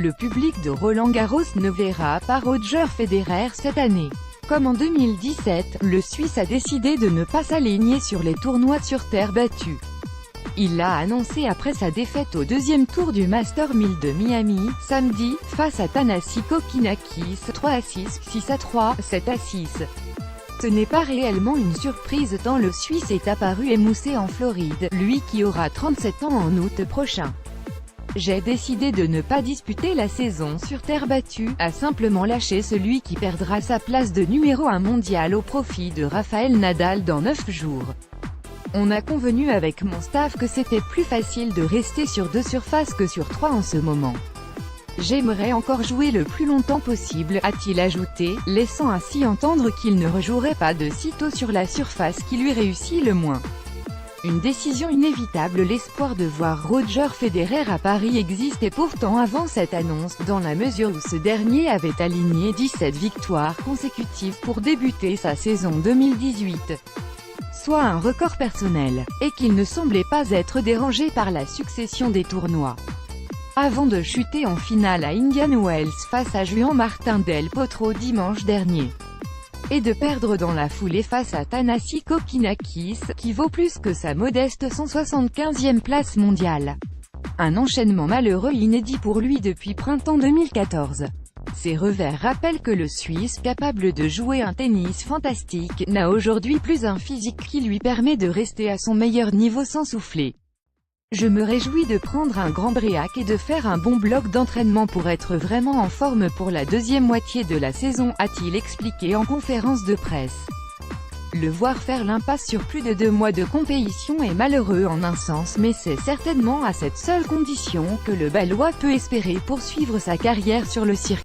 Le public de Roland-Garros ne verra pas Roger Federer cette année. Comme en 2017, le Suisse a décidé de ne pas s'aligner sur les tournois sur terre battue. Il l'a annoncé après sa défaite au deuxième tour du Masters 1000 de Miami, samedi, face à Thanasi Kokkinakis, 3-6, 6-3, 7-6. Ce n'est pas réellement une surprise tant le Suisse est apparu émoussé en Floride, lui qui aura 37 ans en août prochain. J'ai décidé de ne pas disputer la saison sur terre battue, a simplement lâché celui qui perdra sa place de numéro 1 mondial au profit de Rafael Nadal dans 9 jours. On a convenu avec mon staff que c'était plus facile de rester sur 2 surfaces que sur 3 en ce moment. J'aimerais encore jouer le plus longtemps possible, a-t-il ajouté, laissant ainsi entendre qu'il ne rejouerait pas de sitôt sur la surface qui lui réussit le moins. Une décision inévitable. L'espoir de voir Roger Federer à Paris existait pourtant avant cette annonce, dans la mesure où ce dernier avait aligné 17 victoires consécutives pour débuter sa saison 2018. Soit un record personnel, et qu'il ne semblait pas être dérangé par la succession des tournois. Avant de chuter en finale à Indian Wells face à Juan Martín del Potro dimanche dernier. Et de perdre dans la foulée face à Thanasi Kokkinakis, qui vaut plus que sa modeste 175e place mondiale. Un enchaînement malheureux inédit pour lui depuis printemps 2014. Ces revers rappellent que le Suisse, capable de jouer un tennis fantastique, n'a aujourd'hui plus un physique qui lui permet de rester à son meilleur niveau sans souffler. Je me réjouis de prendre un grand break et de faire un bon bloc d'entraînement pour être vraiment en forme pour la deuxième moitié de la saison, a-t-il expliqué en conférence de presse. Le voir faire l'impasse sur plus de 2 mois de compétition est malheureux en un sens, mais c'est certainement à cette seule condition que le Balois peut espérer poursuivre sa carrière sur le circuit.